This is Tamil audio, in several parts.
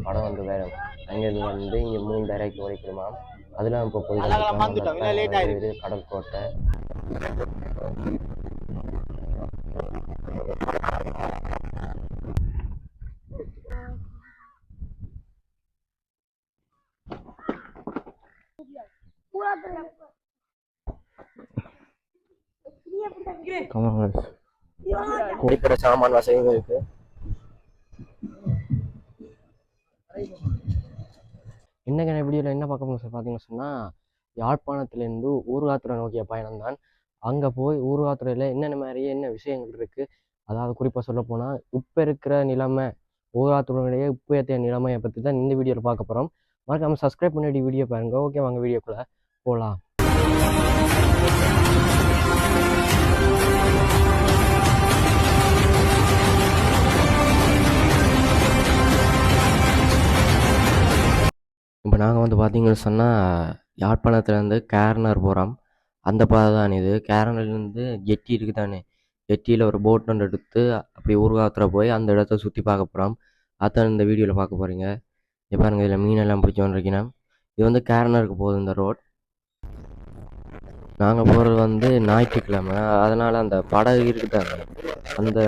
படம் வந்து வேறு அங்கேருந்து வந்து இங்கே 3 பேரைக்கு உழைக்கணுமா. அதெல்லாம் இப்போ போய் கடல் கோட்டை. குடிக்கிற சாமான் வசதியும் இருக்கு. இன்னைக்கு வீடியோவில் என்ன பார்க்க முடியும் பார்த்தீங்கன்னு சொன்னால், யாழ்ப்பாணத்துலேருந்து ஊர்காத்துறை நோக்கிய பயணம் தான். அங்கே போய் ஊர்காத்துறையில் என்னென்ன மாதிரி என்ன விஷயங்கள் இருக்குது, அதாவது குறிப்பாக சொல்ல போனால் இப்போ இருக்கிற நிலைமை, ஊர்காத்துறையுடைய இப்போ ஏற்றிய நிலைமையை பற்றி தான் இந்த வீடியோவில் பார்க்க போகிறோம். மறக்காமல் சப்ஸ்கிரைப் பண்ணி வீடியோ பாருங்கள். ஓகே, வாங்க வீடியோக்குள்ளே போகலாம். இப்போ நாங்கள் வந்து பார்த்தீங்கன்னு சொன்னால், யாழ்ப்பாணத்துலேருந்து கேரனர் போகிறோம். அந்த பாதை தான் இது. கேரனர்லேருந்து ஜெட்டி இருக்குது தானே, ஜெட்டியில் ஒரு போட் ஒன்று எடுத்து அப்படி ஊர்காத்துறை போய் அந்த இடத்த சுற்றி பார்க்க போகிறோம். அதான் இந்த வீடியோவில் பார்க்க போகிறீங்க. இப்போ பாருங்கள், இதில் மீனெல்லாம் பிடிச்சி வந்துருக்கீங்கன்னா இது வந்து கேரனருக்கு போகுது இந்த ரோட். நாங்கள் போகிறது வந்து ஞாயிற்றுக்கிழமை, அதனால் அந்த படகு இருக்குதாங்க, அந்த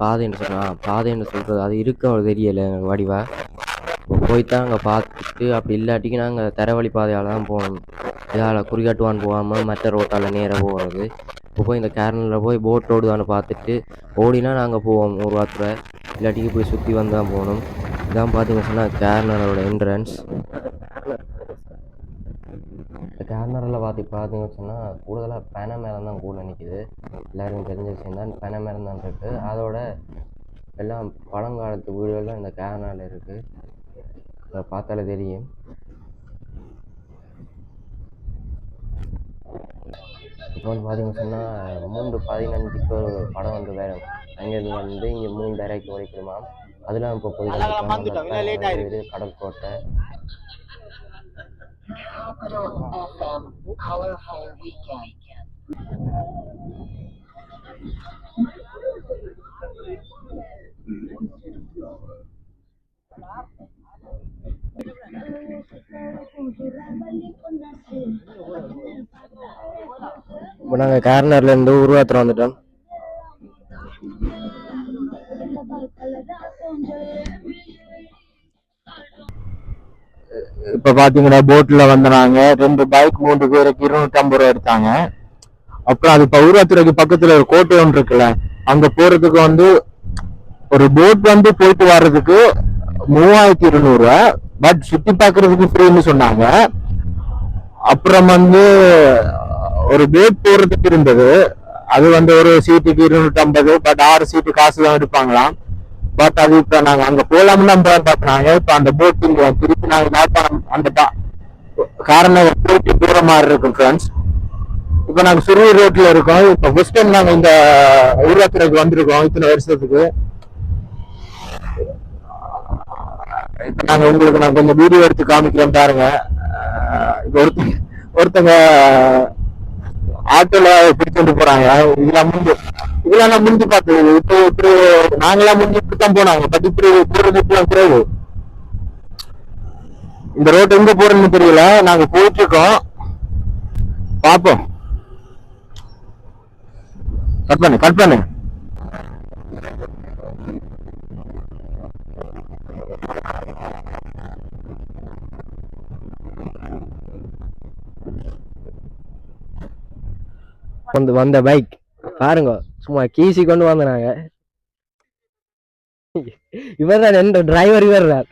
பாதைன்னு சொல்கிறது அது இருக்க தெரியலை எனக்கு வடிவா. போய்த்தான் அங்கே பார்த்துட்டு, அப்படி இல்லாட்டிக்கு நாங்கள் தரவழி பாதையால் தான் போகணும். இதால் குறிகாட்டுவான் போகாமல் மற்ற ரோட்டால் நேராக போகிறது. இப்போ போய் இந்த கேரனில் போய் போட் ரோடு பார்த்துட்டு ஓடினா நாங்கள் போவோம் ஊர்காத்துறை, இல்லாட்டிக்கு போய் சுற்றி வந்து தான் போகணும். இதான் பார்த்தீங்கன்னு சொன்னால் கேரனரோட என்ட்ரன்ஸ். இந்த கேரனரில் பார்த்தீங்கன்னு சொன்னால் கூடுதலாக பனைமரம் தான் கூட நிற்கிது. எல்லோருக்கும் தெரிஞ்ச விஷயம் தான், பனைமரம் தான் இருக்குது. அதோட எல்லாம் பழங்காலத்து வீடுகள் தான் இந்த கேரனரில் இருக்குது. அதை பார்த்தாலே தெரியும். இப்போ வந்து பார்த்தீங்கன்னு சொன்னால் 3:15 ஒரு படம் வந்து வேறு அங்கேருந்து வந்து இங்கே 3 பேரைக்கு உழைக்கணுமா. அதெல்லாம் இப்போ போய் கடல் கோட்டை. இப்போ நாங்கள் கேரனர்லேருந்து ஊர்காத்துறை வந்துட்டோம். இப்போ பார்த்தீங்கன்னா போட்டில் வந்து நாங்கள் 2 பைக் 3 பேருக்கு 250 ரூபா எடுத்தாங்க. அப்புறம் அது இப்போ ஊர்காத்துறைக்கு பக்கத்தில் ஒரு கோட்டை ஒன்று இருக்குல்ல, அங்கே போகிறதுக்கு வந்து ஒரு போட் வந்து போயிட்டு வர்றதுக்கு 3200 ரூபா, பட் சுற்றி பார்க்கறதுக்கு ஃப்ரீன்னு சொன்னாங்க. அப்புறம் வந்து ஒரு போட் போறதுக்கு இருந்தது, அது வந்து ஒரு சீட்டுக்கு 250, பட் 6 சீட்டு காசு தான் எடுப்பாங்களாம். பட் அது இப்ப நாங்க அங்க போலாம்னு பார்த்தாங்க. இப்ப அந்த போட் திருப்பி நாங்க யாழ்ப்பாணம் அந்த காரணம் போயிட்டு போற மாதிரி இருக்கும் ஃப்ரெண்ட்ஸ். இப்ப நாங்க சுருவி ரோட்ல இருக்கோம். இப்ப ஃபர்ஸ்ட் டைம் நாங்க இந்த ஊர்காத்துறைக்கு வந்திருக்கோம் இத்தனை வருஷத்துக்கு. இப்ப நாங்க உங்களுக்கு நான் கொஞ்சம் வீடியோ எடுத்து காமிக்கிறேன் பாருங்க. ஒருத்தங்க ஆட்டோல பிடிச்சிட்டு போறாங்க. இதெல்லாம் முடிஞ்சு பார்த்தது. இப்போ இப்படி நாங்களாம் முடிஞ்சு இப்படித்தான் போனாங்க. பட் இப்படி போறதுக்குலாம் குறைவு. இந்த ரோட் எங்க போறதுன்னு தெரியல. நாங்க போயிட்டு இருக்கோம், பாப்போம். கட் பண்ணு. வந்த பைக் பாருங்க, சும்மா கீசி கொண்டு வந்தாங்க. இவர் தான் எந்த டிரைவர், இவர் தான்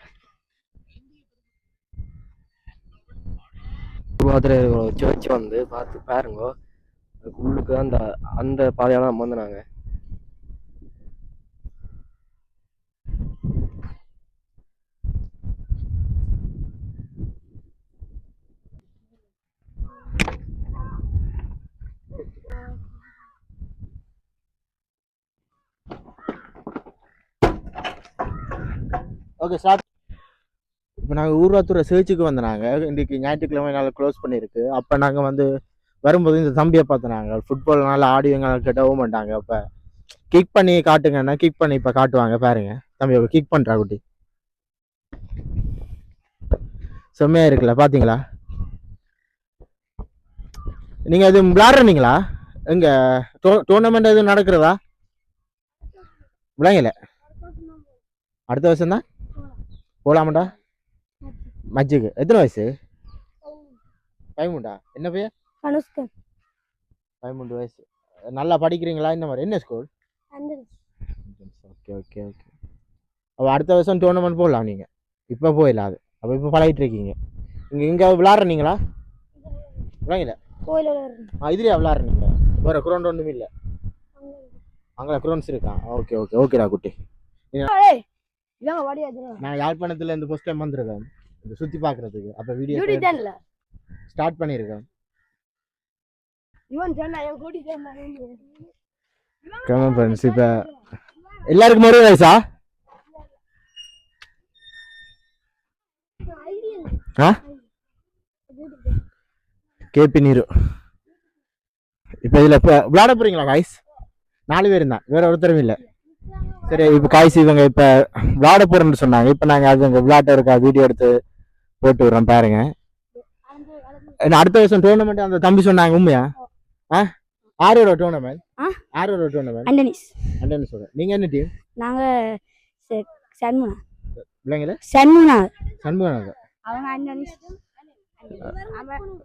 சர்ச் வந்து பார்த்து பாருங்க. உள்ளுக்கு அந்த பாதையால தான் வந்தாங்க. Okay start. இப்போ நாங்கள் ஊர்காத்துறை சர்ச்சுக்கு வந்தாங்க. இன்றைக்கி ஞாயிற்றுக்கிழமை நாள் க்ளோஸ் பண்ணியிருக்கு. அப்போ நாங்கள் வந்து வரும்போது இந்த தம்பியை பார்த்தினாங்க. ஃபுட்பால்னால ஆடியோங்க கேட்டவும் மாட்டாங்க. அப்போ கிக் பண்ணி காட்டுங்கன்னா கிக் பண்ணி இப்போ காட்டுவாங்க பாருங்க. தம்பி கிக் பண்ணுறா குட்டி. செம்மையா இருக்குல்ல பாத்தீங்களா? நீங்க இது விளையாடுறீங்களா? எங்க டோர்னமெண்ட் எதுவும் நடக்கிறதா? விளையாங்கல அடுத்த வருஷம் தான் போலாமாடா? மஜ்ஜுக்கு எத்தனை வயசு? 13. என்ன பேர்? 13 வயசு. நல்லா படிக்கிறீங்களா? இந்த மாதிரி என்ன ஸ்கூல்? Okay okay okay. அப்போ அடுத்த வருஷம் டோர்னமெண்ட் போடலாம் நீங்கள். இப்போ போயிடலாம் அது. அப்போ இப்போ பழகிட்டு இருக்கீங்க. இங்கே விளாட்றீங்களா? விளாங்கல இதுலையா விளாட்றீங்க? வேறு குரௌண்ட் ஒன்றும் இல்லை? அங்கே குரௌண்ட்ஸ் இருக்கா? ஓகே ஓகே ஓகேடா குட்டி. நான் யாழ்ப்பாணத்தில் இந்த ஃபர்ஸ்ட் டைம் வந்திருக்கேன் இந்த சுற்றி பார்க்குறதுக்கு. அப்போ வீடியோ ஸ்டார்ட் பண்ணியிருக்கேன். இப்போ எல்லாருக்கும் ஒரே வயசா? கேபி நீரு. இப்போ இதில் இப்போ விளையாட போறீங்களா காய்ஸ்? 4 பேர் தான், வேற ஒருத்தரும் இல்லை. சரி இப்போ காய்ஸ் இவங்க இப்போ விளையாட போறேன்னு சொன்னாங்க. இப்போ நாங்கள் அது அங்கே விளையாட்ட இருக்கா வீடியோ எடுத்து போட்டு விடுறோம் பாருங்க. அடுத்த வருஷம் டோர்னமெண்ட் அந்த தம்பி சொன்னாங்க உண்மையா? ஆரோட டோர்னமெண்ட்? ஆரோட டோர்னமெண்ட்? அண்டனிஸ். நீங்க என்ன டீம்? நாங்க சண்முனா. இல்லைங்களா? சண்முனா. சண்முனா. அவங்க அண்டனிஸ்.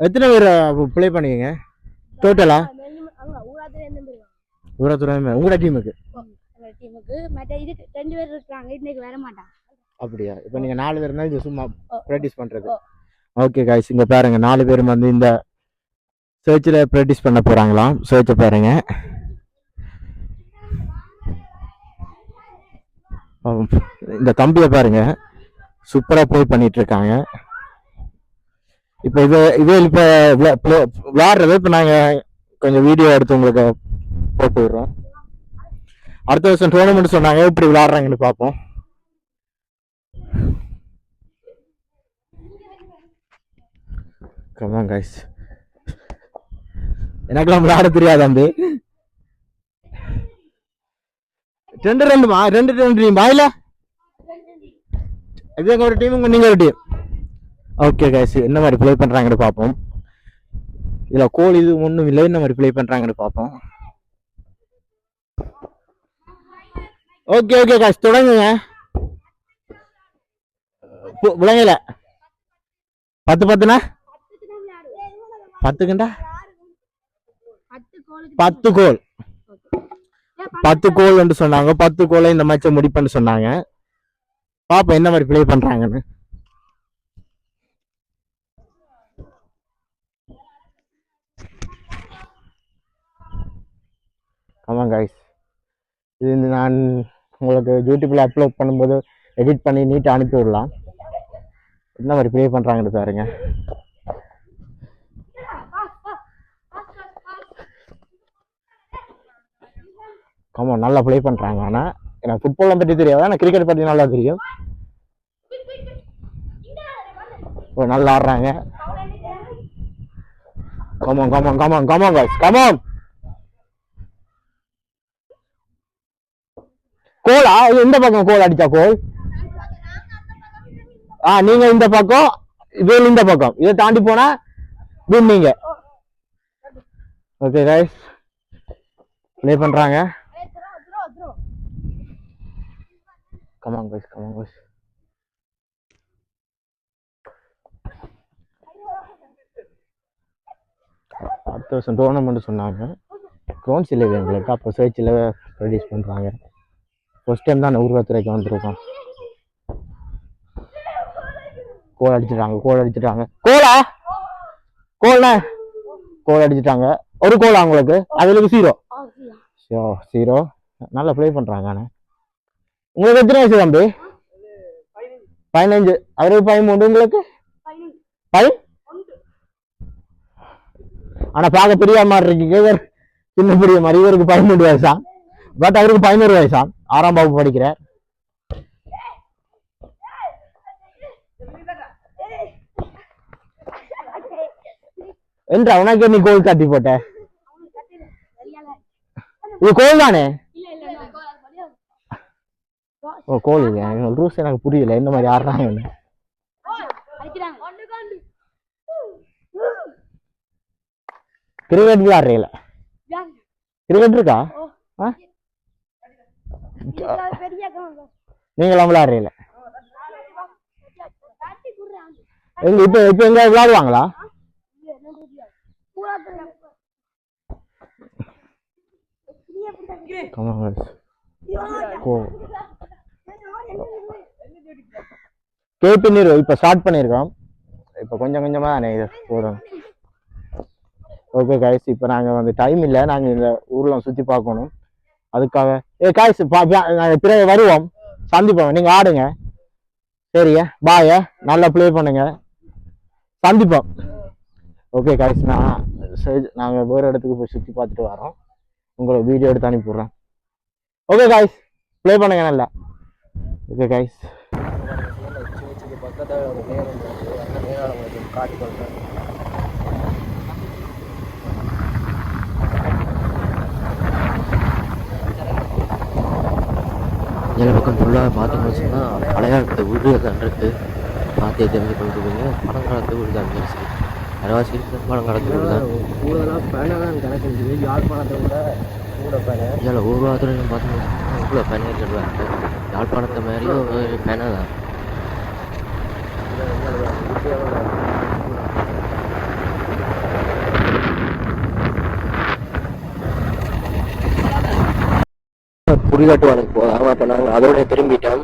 எத்தனை பேர் ப்ளே பண்ணுவீங்க டோட்டலா? ஊராத்துறை உங்களோட டீமுக்கு? டீமுக்கு மற்ற இதுக்கு 2 பேர் இருக்காங்க. இன்னைக்கு வர மாட்டாங்க. அப்படியா? இப்போ நீங்க 4 பேர் தான் இது சும்மா பிராக்டிஸ் பண்றது. ஓகே गाइस, இங்க பாருங்க 4 பேரும் வந்து இந்த சர்ச்சில் பிராக்டிஸ் பண்ண போறாங்களாம். சர்ச்சை பாருங்க. இந்த தம்பியை பாருங்க சூப்பரா ப்ளே பண்ணிட்டு இருக்காங்க. இப்போ இது இப்போ விளையாடுறத இப்போ நாங்க கொஞ்சம் வீடியோ எடுத்து உங்களுக்கு போட்டு விடுறோம். அடுத்த வருஷம் டோர்னமெண்ட் சொன்னாங்க, எப்படி விளையாடுறாங்கன்னு பார்ப்போம். Come on guys, எனக்கெல்லாம் விளையாட தெரியாது தம்பி. 2 டீம் இல்ல? இது எங்க ஒரு டீம், நீங்க ஒரு டீம். ஓகே கைஸ், என்ன மாதிரி ப்ளே பண்றாங்கன்னு பார்ப்போம். இதுல கோல் இது ஒண்ணும் இல்லை, என்ன மாதிரி ப்ளே பண்றாங்கன்னு பார்ப்போம். ஓகே ஓகே கைஸ், தொடங்குங்க. விளங்கல 10-10னா 10 கோல் 10 கோல் என்று சொன்னாங்க. 10 கோலை இந்த மேட்சை முடிப்பேன்னு சொன்னாங்க. பாப்போம் என்ன மாதிரி ப்ளே பண்றாங்கன்னு. ஆமாம் கைஸ், இது நான் உங்களுக்கு யூடியூப்ல அப்லோட் பண்ணும்போது எடிட் பண்ணி நீட்டாக அனுப்பி விடலாம். என்ன மாதிரி ப்ளே பண்றாங்கன்னு பாருங்க. ஆமாம் நல்லா ப்ளே பண்றாங்க. ஆனால் எனக்கு ஃபுட்பால் பற்றி தெரியாது, ஆனால் கிரிக்கெட் பற்றி நல்லா தெரியும். நல்லா ஆடுறாங்க. Come on come on come on come on guys, come on. கோலா? இந்த பக்கம் கோல் அடிச்சா கோல். நீங்க இந்த பக்கம், இது இந்த பக்கம், இதை தாண்டி போனா நீங்க. ஓகே गाइस, ப்ளே பண்றாங்க. Come on guys, come on guys. அடுத்த வருஷம் டோர்னமெண்ட் சொன்னாங்க. கிரவுண்ட்ஸ் இல்லை எங்களுக்கு, அப்போ சர்ச்சில் ப்ராக்டிஸ் பண்ணுறாங்க. ஃபர்ஸ்ட் டைம் தான் ஊர்வலத்துறைக்கு வந்திருக்கோம். கோல் அடிச்சுட்டாங்க. கோலா? கோல்ண்ணே கோல் அடிச்சுட்டாங்க. ஒரு கோலா உங்களுக்கு? அதுக்கு 0. நல்லா ப்ளே பண்ணுறாங்க. ஆனால் உங்களுக்கு எத்தனை வயசு தம்பி? 15. அவருக்கு 13. உங்களுக்கு 5? ஆனா பார்க்க பெரிய மாதிரி இருக்கீங்க, சின்ன பெரிய மாதிரி. இவருக்கு 13 வயசா, பட் அவருக்கு 11 வயசா, 6ஆம் வகுப்பு படிக்கிறார். என்றா உனக்கு நீ கோல் காட்டி போட்ட? இது கோல் தானே? ஓ கோல் இல்லையா? ரூல்ஸ் எனக்கு புரியல, என்ன மாதிரி ஆடுறாங்க. கிரிக்கெட் விளையாடுறீங்கள? கிரிக்கெட் இருக்கா? நீங்களாம் விளையாடுறீங்கள? எங்க இப்ப எங்க விளையாடுவாங்களா? கேபி நீர் இப்ப ஸ்டார்ட் பண்ணிருக்கோம். இப்ப கொஞ்சம் கொஞ்சமா தானே இது போறோம். ஓகே காய்ஸ், இப்போ நாங்கள் வந்து டைம் இல்லை, நாங்கள் இந்த ஊரில் சுற்றி பார்க்கணும். அதுக்காக காய்ஸ் பிறகு வருவோம், சந்திப்போம். நீங்கள் ஆடுங்க, சரியா? பாய நல்லா ப்ளே பண்ணுங்க, சந்திப்போம். ஓகே காய்ஸ், நாங்கள் வேறு இடத்துக்கு போய் சுற்றி பார்த்துட்டு வரோம். உங்களை வீடியோ எடுத்து அனுப்பிவிட்றேன். ஓகே காய்ஸ், ப்ளே பண்ணுங்க நல்லா. ஓகே காய்ஸ், காட்டிக்கொள்கிறேன். இதில் பக்கம் ஃபுல்லாக பார்த்தீங்கன்னு சொன்னால் பழையாளத்து வீடு தான் இருக்குது. பார்த்தே தெரிஞ்சு கொண்டுருவீங்க. பழங்காலத்து வீடு தான் இருந்துச்சு. அரைவாசி இருக்கிற பழங்காலத்து வீடு தான். கூடுதலாக பேனை தான் கணக்கு இருந்துச்சு. யாழ்ப்பாணத்தை விட கூட பேனை. இதில் உருவாத்துறையும் பார்த்தீங்கன்னா இவ்வளோ பேனை இருக்கிறாங்க. யாழ்ப்பாணத்தை மாதிரியும் ஒரு பேனை தான். குறிகாட்டுவானுக்கு போதாம அப்ப நாங்க அதோட திரும்பிட்டோம்.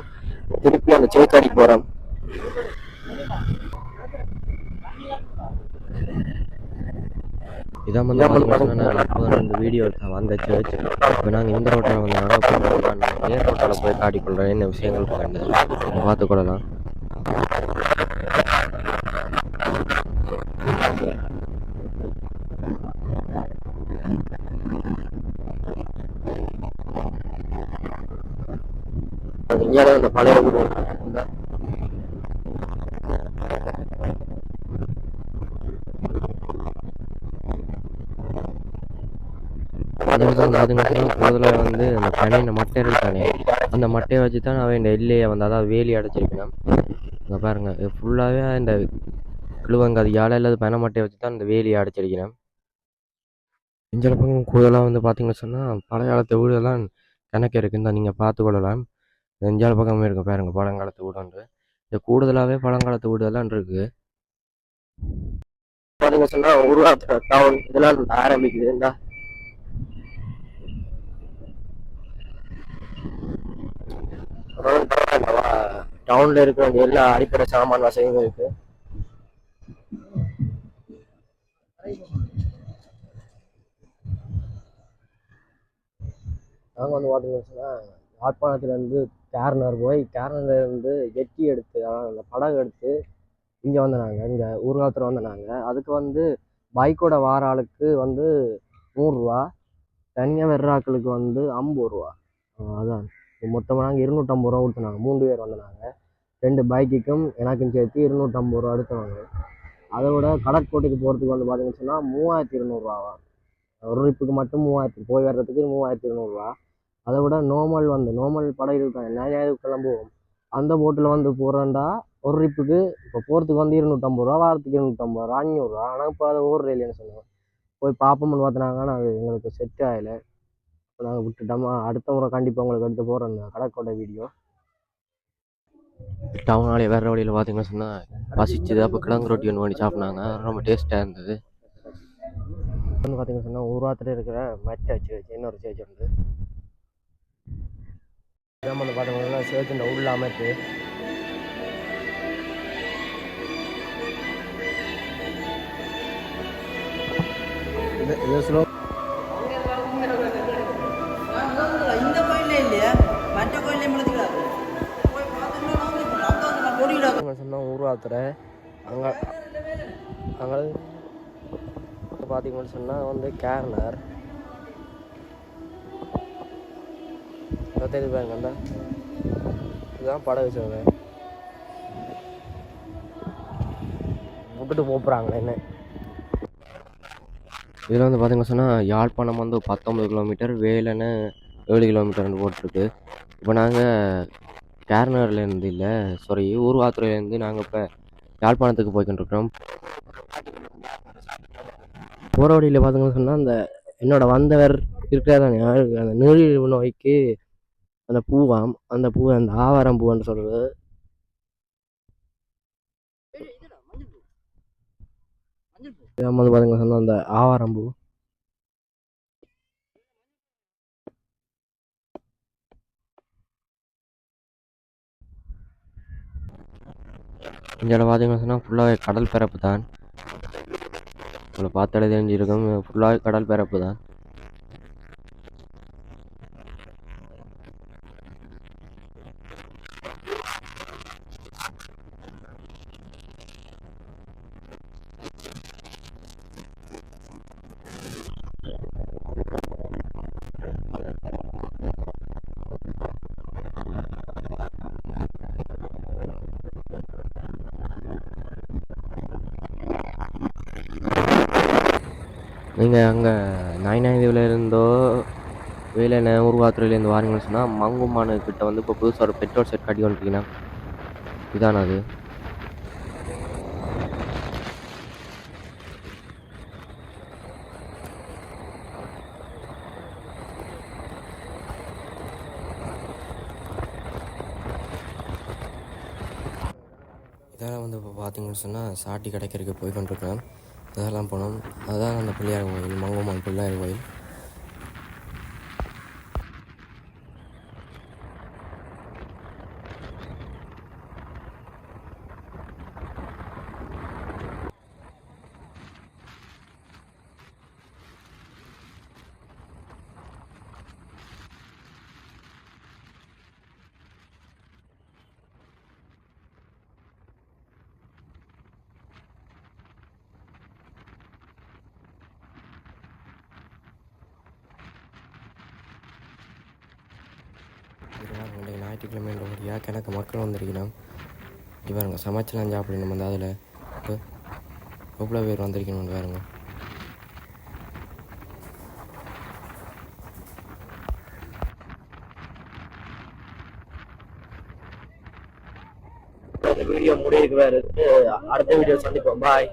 திருப்பி அந்த சேக்காடிக்கு போறோம். இதான் வந்து இந்த வீடியோ வந்த சர்ச். இப்போ நாங்கள் இந்த ரோட்டில் வந்தோம்னா நேர் ரோட்டால் போய் காட்டிக்கொள்கிறேன். என்ன விஷயங்கள் பார்த்துக்கொள்ளலாம். இங்கே அந்த பழைய வீடு கூடுதலாக வந்து அந்த பனையின மட்டை இருக்கானே, அந்த மட்டையை வச்சு தான் அவன் எல்லையை வந்து அதாவது வேலி அடைச்சிருக்கணும். இங்கே பாருங்க, ஃபுல்லாகவே இந்த கிழுவங்காதியால் அல்லது பனை மட்டையை வச்சு தான் இந்த வேலியை அடைச்சிருக்கணும். இஞ்சல பக்கம் கூடுதலாக வந்து பார்த்தீங்கன்னு சொன்னால் பழைய காலத்து வீடெல்லாம் கணக்கு இருக்குன்னு தான் நீங்கள் பார்த்துக்கொள்ளலாம். நெஞ்சால பக்கமே இருக்கும் பாருங்க, பழங்காலத்து வீடு. இது கூடுதலாகவே பழங்காலத்து வீடெல்லாம் இருக்கு. பார்த்தீங்க சொன்னால் உருவாக்குற டவுன் இதெல்லாம் ஆரம்பிக்குது. இந்த டவுன்ல இருக்கிற எல்லா அடிப்படை சாமான் வசதியும் இருக்கு. நாங்கள் வந்து பார்த்தீங்கன்னா யாழ்ப்பாணத்துலேருந்து கேரனர் போய் கேரனர்லேருந்து ஜெட்டி எடுத்து அந்த படகு எடுத்து இங்கே வந்து நாங்கள் இங்கே ஊர்காலத்தில் வந்து நாங்கள் அதுக்கு வந்து பைக்கோட வார ஆளுக்கு வந்து 100 ரூபா, தனியாக வர்ற ஆட்களுக்கு வந்து 50 ரூபா. அதான் மொத்தமாக நாங்கள் 250 ரூபா கொடுத்தோம். 3 பேர் வந்து நாங்கள் 2 பைக்குக்கும் எனக்கும் சேர்த்து 250 ரூபா எடுத்தோங்க. அதை விட கடற்கோட்டைக்கு போகிறதுக்கு வந்து பார்த்தீங்கன்னு சொன்னால் 3200 ரூபாவா. ஒரு ட்ரிப்புக்கு மட்டும் 3000, போய் வர்றதுக்கு 3200 ரூபா. அதை விட நார்மல் படகு இருக்காங்க, ஞாயிறு கிளம்புவோம். அந்த போட்டில் வந்து போகிறேன்டா ஒரு ட்ரிப்புக்கு இப்போ போகிறதுக்கு வந்து 250 ரூபா, வாரத்துக்கு 250 ரூபா, 500 ரூபா. ஆனால் இப்போ அதை ஓடுற இல்லைன்னு சொன்னாங்க. போய் பார்ப்போம்னு பார்த்தினாங்க, ஆனால் அது எங்களுக்கு செட் ஆகலை. இப்போ நாங்கள் விட்டுட்டோமா. அடுத்த முறை கண்டிப்பாக உங்களுக்கு எடுத்து போகிறோம் கடற்கோட்டை வீடியோ. டவுனாலே வேறு வழியில் பார்த்தீங்கன்னா சொன்னால் பசிச்சுது. அப்போ கிழங்கு ரொட்டி ஒன்று பண்ணி சாப்பிட்னாங்க, ரொம்ப டேஸ்ட்டாக இருந்தது. வந்து பார்த்தீங்கன்னா சொன்னால் ஊராத்தில் இருக்கிற மட்டை சேர்ச், இன்னொரு சேர்ச் வந்து வந்து பார்த்தீங்கன்னா சேர்ச் இந்த உள்ள அமைச்சு இது ஸ்லோ. இந்த கோயிலே இல்லையா, மற்ற கோயிலே முடிச்சுக்கிறாரு சொன்னால் ஊராத்துற அங்கே அங்கே பார்த்தீங்கன்னு சொன்னால் வந்து கேரனர் தெரியுது பாருங்க. அந்த இதுதான் படகு சேவை விட்டுட்டு போகிறாங்க. என்ன இதில் வந்து பார்த்தீங்கன்னு சொன்னால் யாழ்ப்பாணம் வந்து 19 கிலோமீட்டர், வேலன்னு 7 கிலோமீட்டர்னு போட்டிருக்கு. இப்போ நாங்கள் கேரனர்லேருந்து இல்லை, சாரி ஊர்வாத்துறையிலேருந்து நாங்கள் இப்போ யாழ்ப்பாணத்துக்கு போய்கிட்டு இருக்கிறோம். போகிற வழியில் பார்த்தீங்கன்னு சொன்னால் அந்த என்னோட வந்தவர் இருக்கிறாரு அந்த நீரிழிவு நோய்க்கு அந்த பூவாம் அந்த பூ அந்த ஆவாரம் பூன்னு சொல்கிறது வந்து பார்த்தீங்கன்னு சொன்னால் அந்த ஆவாரம் பூ இங்கே பார்த்தீங்கன்னு சொன்னால் ஃபுல்லாகவே கடல் பரப்பு தான். உங்களை பார்த்தாலே தெரிஞ்சிருக்கும் ஃபுல்லாகவே கடல் பரப்பு தான். நீங்கள் அங்கே நாய்நாயந்தியில் இருந்தோ வேலை உருவாத்துறையிலேருந்து வாரீங்கன்னு சொன்னால் மங்குமானு கிட்ட வந்து இப்போ புதுசாக ஒரு பெட்ரோல் செட் கட்டி வந்துட்டீங்கன்னா இதான அது. இதெல்லாம் வந்து இப்போ பார்த்தீங்கன்னு சொன்னால் சாட்டி கிடைக்கிறதுக்கு போய் கொண்டிருக்கிறேன். இதெல்லாம் போனோம். அதுதான் அந்த பிள்ளையார் கோயில், மங்குமான் பிள்ளையார் கோயில். இதெல்லாம் இன்றைக்கு ஞாயிற்றுக்கிழமைன்றபடியாக கிணக்கு மக்கள் வந்திருக்கணும். இப்படி பாருங்க சமைச்சலாம் சாப்பிடணும். அந்த அதில் இப்போ எவ்வளோ பேர் வந்திருக்கணும் பாருங்க. வீடியோ முடிவுக்கு வேறு அடுத்த வீடியோ சந்திப்போம். பாய்.